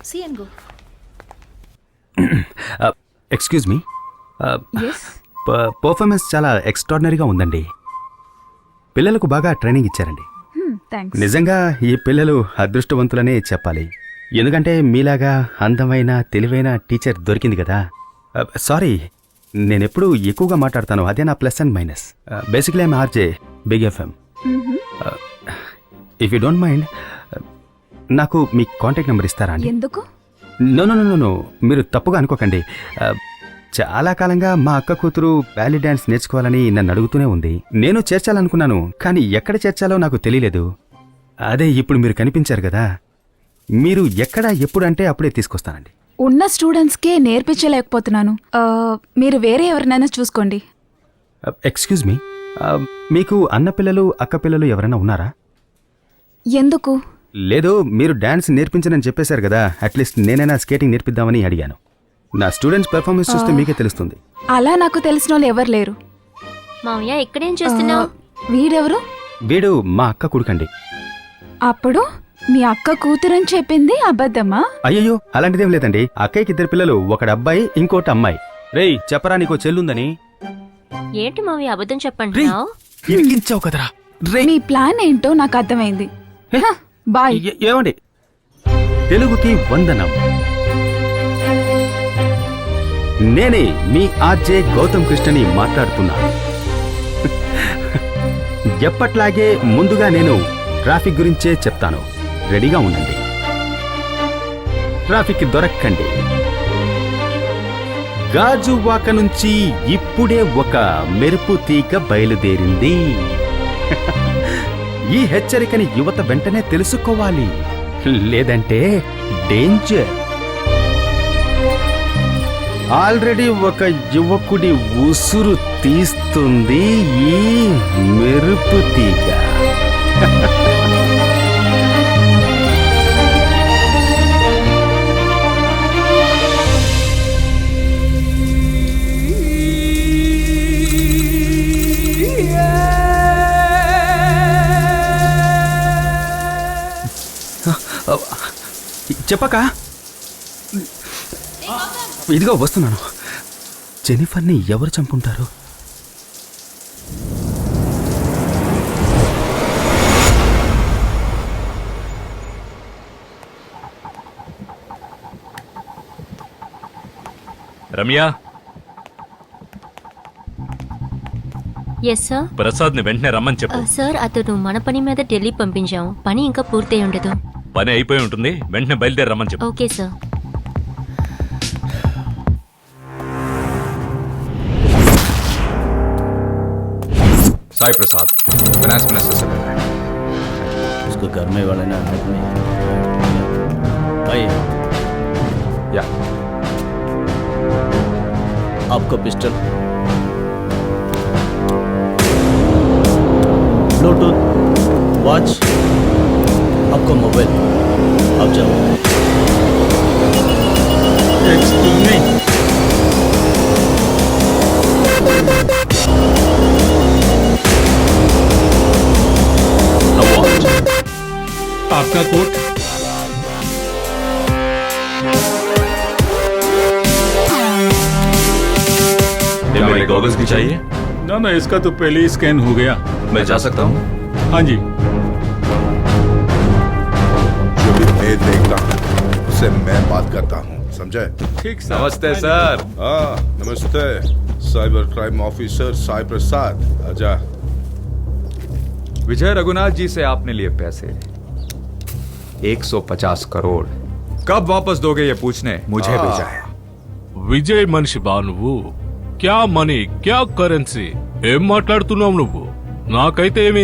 See and go. Excuse me, Yes. Performance చాలా ఎక్స్ట్రాడినరీగా ఉందండి. పిల్లలకు బాగా ట్రైనింగ్ ఇచ్చారండి. Thanks. నిజంగా ఈ పిల్లలు అదృష్టవంతులనే చెప్పాలి. ఎందుకంటే మీలాగా అందమైన తెలివైన టీచర్ దొరికింది కదా. సారీ, నేనెప్పుడు ఎక్కువగా మాట్లాడతాను, అదే నా plus and minus. Basically I'm RJ Big FM. If you don't mind, నాకు మీ కాంటాక్ట్ నెంబర్ ఇస్తారా అండి? ఎందుకు? నో, మీరు తప్పుగా అనుకోకండి. చాలా కాలంగా మా అక్క కూతురు బ్యాలీ డాన్స్ నేర్చుకోవాలని నన్ను అడుగుతూనే ఉంది. నేను చేర్చాలనుకున్నాను, కానీ ఎక్కడ చేర్చాలో నాకు తెలియలేదు. అదే ఇప్పుడు మీరు కనిపించారు కదా, మీరు ఎక్కడ ఎప్పుడు అంటే అప్పుడే తీసుకొస్తానండి. ఉన్న స్టూడెంట్స్కే నేర్పించలేకపోతున్నాను. మీరు వేరే ఎవరినైనా చూసుకోండి. ఎక్స్క్యూజ్ మీ, మీకు అన్న పిల్లలు అక్క పిల్లలు ఎవరైనా ఉన్నారా? ఎందుకు? లేదు, మీరు డాన్స్ నేర్పించనని చెప్పేశారు కదా, అట్లీస్ట్ నేనైనా స్కేటింగ్ నేర్పిద్దామని అడిగాను. నా స్టూడెంట్స్ పెర్ఫార్మెన్స్ చూస్తే మీకే తెలుస్తుంది. అలా నాకు తెలిసిన వాళ్ళు ఎవరు లేరు. మావయ్య ఇక్కడేం చేస్తున్నావు? వీడెవరు? వీడు మా అక్క కొడుకండి. అప్పుడు మీ అక్క కూతురని చెప్పింది అబద్ధమా? అయ్యయ్యో, అలాంటిదేం లేదండి. అక్కయ్యకి 2 పిల్లలు, ఒకటి అబ్బాయి ఇంకోటి అమ్మాయి. రేయ్, చెప్పరా నీకో చెల్లుందని? ఏంటి మావయ్య అబద్ధం చెప్పంటున్నావు? ఇరికించావు కదరా. మీ ప్లాన్ ఏంటో నాకు అర్థమైంది. బాయ్. ఏమండి, తెలుగుకి వందనం. నేనే మీ ఆర్జే గౌతమ్ కృష్ణని మాట్లాడుతున్నా. ఎప్పట్లాగే ముందుగా నేను ట్రాఫిక్ గురించే చెప్తాను, రెడీగా ఉండండి. ట్రాఫిక్ దొరక్కండి. గాజువాక నుంచి ఇప్పుడే ఒక మెరుపు తీగ బయలుదేరింది. ఈ హెచ్చరికని యువత వెంటనే తెలుసుకోవాలి, లేదంటే డేంజర్. ఆల్రెడీ ఒక యువకుడి ఉసురు తీస్తుంది ఈ మెరుపు తీగ. చెప్పక ఇదిగో వస్తున్నాను. జెనిఫర్ని ఎవరు చంపుంటారు? Ramya, yes sir. ప్రసాద్ ని వెంటనే రమ్మని చెప్పు. సార్, అతను మన పని మీద ఢిల్లీ పంపించాం. పని ఇంకా పూర్తయి ఉండదు. పని అయిపోయి ఉంటుంది, వెంటనే బయలుదేరి రమ్మని చెప్పు. Okay sir. Sai Prasad, finance minister से मिल रहे हैं। उसको घर में वाले ना आदमी भाई, या आपका पिस्टल, ब्लूटूथ, वॉच, आपका मोबाइल, आप जाओ। एक्सक्यूज मी, आपका कोट। मेरे गॉगल्स भी चाहिए? ना, इसका तो पहले ही स्कैन हो गया। मैं जा सकता हूँ? हाँ जी। जो भी मैं देखता हूँ उससे मैं बात करता हूँ, समझे? ठीक सर। नमस्ते सर। हाँ नमस्ते, साइबर क्राइम ऑफिसर साई प्रसाद। आजा। विजय रघुनाथ जी से आपने लिए पैसे 150 करोड़, कब वापस दोगे ये पूछने मुझे भेजा है। విజయ్ మనిషి బా నువ్వు. క్యా మనీ క్యా కరెన్సీ, ఏం మాట్లాడుతున్నావు నువ్వు? నాకైతే ఏమీ